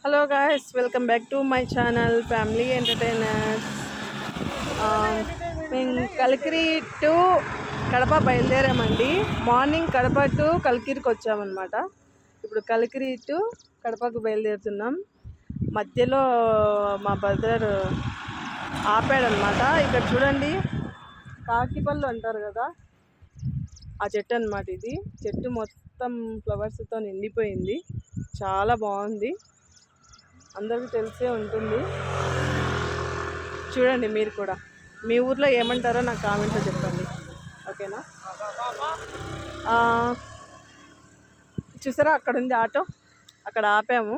Hello guys, welcome back to my channel family entertainers. మేము Kalikiri to Kadapa బయలుదేరామండి. Morning Kadapa to కలికిరికి వచ్చామన్నమాట. ఇప్పుడు కలికిరి టు కడపకు బయలుదేరుతున్నాం. మధ్యలో మా బ్రదర్ ఆపాడనమాట. ఇక్కడ చూడండి, కాకిపళ్ళు అంటారు కదా, ఆ చెట్టు అనమాట. ఇది చెట్టు మొత్తం ఫ్లవర్స్తో నిండిపోయింది, చాలా బాగుంది, అందరికీ తెలిసే ఉంటుంది. చూడండి, మీరు కూడా మీ ఊర్లో ఏమంటారో నాకు కామెంట్లో చెప్పండి, ఓకేనా? చూసారా, అక్కడ ఉంది ఆటో, అక్కడ ఆపాము.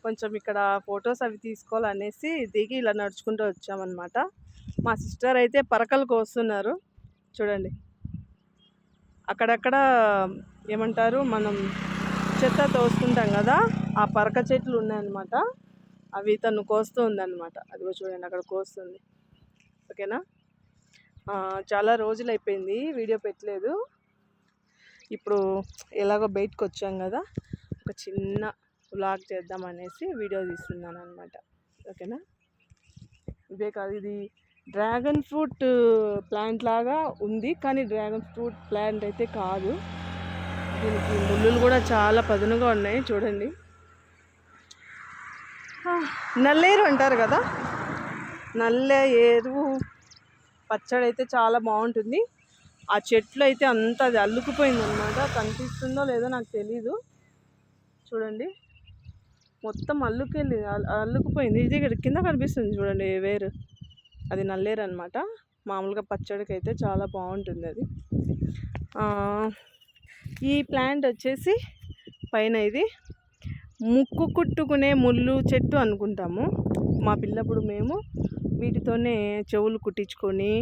కొంచెం ఇక్కడ ఫొటోస్ అవి తీసుకోవాలనేసి దిగి ఇలా నడుచుకుంటూ వచ్చామన్నమాట. మా సిస్టర్ అయితే పరకలు కోస్తున్నారు. చూడండి, అక్కడక్కడ ఏమంటారు, మనం చెత్త తోసుకుంటాం కదా, ఆ పరక చెట్లు ఉన్నాయన్నమాట. అవి తను కోస్తూ ఉందన్నమాట. అదిగో చూడండి, అక్కడ కోస్తుంది, ఓకేనా? చాలా రోజులు అయిపోయింది వీడియో పెట్టలేదు. ఇప్పుడు ఎలాగో బయటకు వచ్చాం కదా, ఒక చిన్న వ్లాగ్ చేద్దామనేసి వీడియో తీస్తున్నాను అనమాట, ఓకేనా? ఇదే కాదు, ఇది డ్రాగన్ ఫ్రూట్ ప్లాంట్ లాగా ఉంది, కానీ డ్రాగన్ ఫ్రూట్ ప్లాంట్ అయితే కాదు. దీనికి ముళ్ళులు కూడా చాలా పదునుగా ఉన్నాయి. చూడండి, నల్లేరు అంటారు కదా, నల్లేరు పచ్చడి అయితే చాలా బాగుంటుంది. ఆ చెట్లు అయితే అంత అది అల్లుకుపోయింది అనమాట. కనిపిస్తుందో లేదో నాకు తెలీదు. చూడండి, మొత్తం అల్లుకుపోయింది. ఇది కింద కనిపిస్తుంది చూడండి, వేరు, అది నల్లేరు అనమాట. మామూలుగా పచ్చడికి అయితే చాలా బాగుంటుంది అది. ఈ ప్లాంట్ వచ్చేసి పైన ఇది ముక్కు కుట్టుకునే ముళ్ళు చెట్టు అనుకుంటాము. మా పిల్లప్పుడు మేము వీటితోనే చెవులు కుట్టించుకొని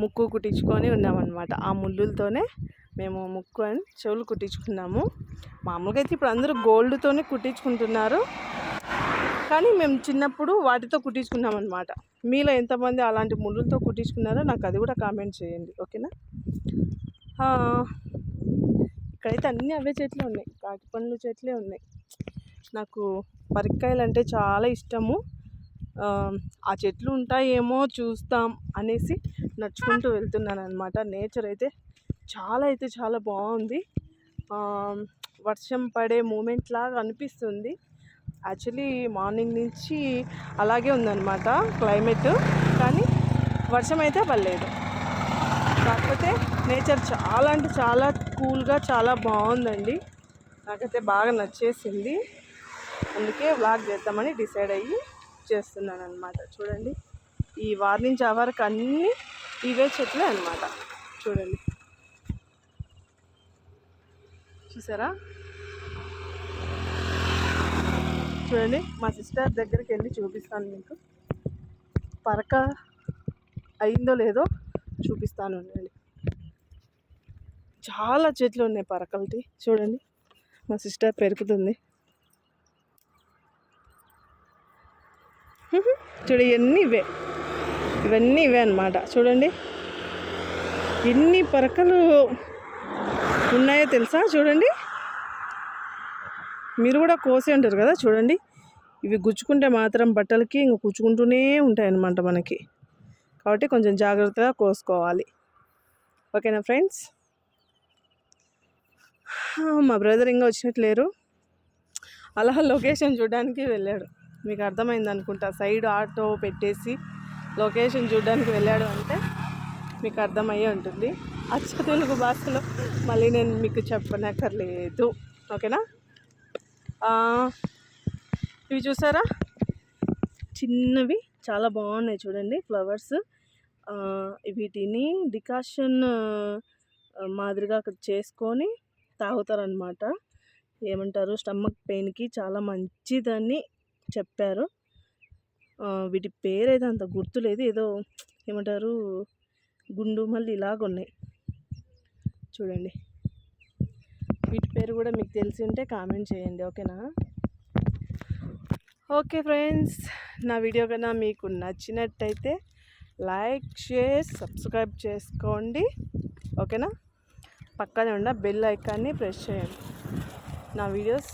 ముక్కు కుట్టించుకొని ఉన్నామన్నమాట. ఆ ముళ్ళులతోనే మేము ముక్కు అని చెవులు కుట్టించుకున్నాము. మామూలుగా అయితే ఇప్పుడు అందరూ గోల్డ్తోనే కుట్టించుకుంటున్నారు, కానీ మేము చిన్నప్పుడు వాటితో కుట్టించుకున్నాం అనమాట. మీలో ఎంతమంది అలాంటి ముళ్ళులతో కుట్టించుకున్నారో నాకు అది కూడా కామెంట్ చేయండి, ఓకేనా? ఇక్కడైతే అన్నీ అవే చెట్లు ఉన్నాయి, కాకి పండ్లు చెట్లే ఉన్నాయి. నాకు పరిక్కాయలు అంటే చాలా ఇష్టము. ఆ చెట్లు ఉంటాయేమో చూస్తాం అనేసి నడుచుకుంటూ వెళ్తున్నాను అనమాట. నేచర్ అయితే చాలా బాగుంది. వర్షం పడే మూమెంట్ లాగా అనిపిస్తుంది. యాక్చువల్లీ మార్నింగ్ నుంచి అలాగే ఉందన్నమాట క్లైమేట్, కానీ వర్షం అయితే పడలేదు. కాకపోతే నేచర్ చాలా అంటే చాలా కూల్గా చాలా బాగుందండి. నాకైతే బాగా నచ్చేసింది. అందుకే వ్లాగ్ చేద్దామని డిసైడ్ అయ్యి చేస్తున్నాను అనమాట. చూడండి, ఈ వారి నుంచి ఆ వరకు అన్నీ ఇవే చెట్లే అనమాట. చూడండి, చూసారా? చూడండి, మా సిస్టర్ దగ్గరికి వెళ్ళి చూపిస్తాను మీకు. పరక అయిందో లేదో చూపిస్తాను అండి. చాలా చెట్లు ఉన్నాయి పరకలటి. చూడండి, మా సిస్టర్ పెరుగుతుంది. చూడు, ఇవన్నీ ఇవే అన్నమాట. చూడండి, ఎన్ని పరకలు ఉన్నాయో తెలుసా? చూడండి, మీరు కూడా కోసి ఉంటారు కదా. చూడండి, ఇవి గుచ్చుకుంటే మాత్రం బట్టలకి ఇంక గుచ్చుకుంటూనే ఉంటాయన్నమాట మనకి. కాబట్టి కొంచెం జాగ్రత్తగా కోసుకోవాలి, ఓకేనా ఫ్రెండ్స్? మా బ్రదర్ ఇంకా వచ్చినట్లేరు, అలా లొకేషన్ చూడడానికి వెళ్ళాడు. మీకు అర్థమైంది అనుకుంటా, సైడ్ ఆటో పెట్టేసి లొకేషన్ చూడడానికి వెళ్ళాడు అంటే మీకు అర్థమయ్యే ఉంటుంది. అచ్చ తెలుగు భాషలో మళ్ళీ నేను మీకు చెప్పనక్కర్లేదు, ఓకేనా? ఇవి చూసారా, చిన్నవి చాలా బాగున్నాయి. చూడండి, ఫ్లవర్స్. వీటిని డికాషన్ మాదిరిగా చేసుకొని తాగుతారనమాట. ఏమంటారు, స్టమక్ పెయిన్కి చాలా మంచిదని చెప్పారు. వీటి పేరైతే అంత గుర్తులేదు, ఏదో ఏమంటారు, గుండు మళ్ళీ ఇలాగ ఉన్నాయి. చూడండి, వీటి పేరు కూడా మీకు తెలిసి ఉంటే కామెంట్ చేయండి, ఓకేనా? ఓకే ఫ్రెండ్స్, నా వీడియో కన్నా మీకు నచ్చినట్టయితే లైక్, షేర్, సబ్స్క్రైబ్ చేసుకోండి, ఓకేనా? పక్కనే ఉన్న బెల్ ఐకాన్ని ప్రెస్ చేయండి. నా వీడియోస్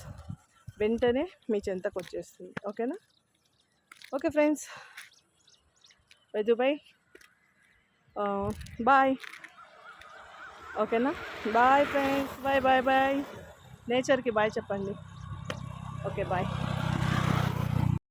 వెంటనే మీ చెంతకు వచ్చేస్తుంది. ఓకేనా? ఓకే ఫ్రెండ్స్, వెదుబాయ్, బాయ్. ఓకేనా? Bye friends, bye bye bye. నేచర్కి బాయ్ చెప్పండి. Okay bye.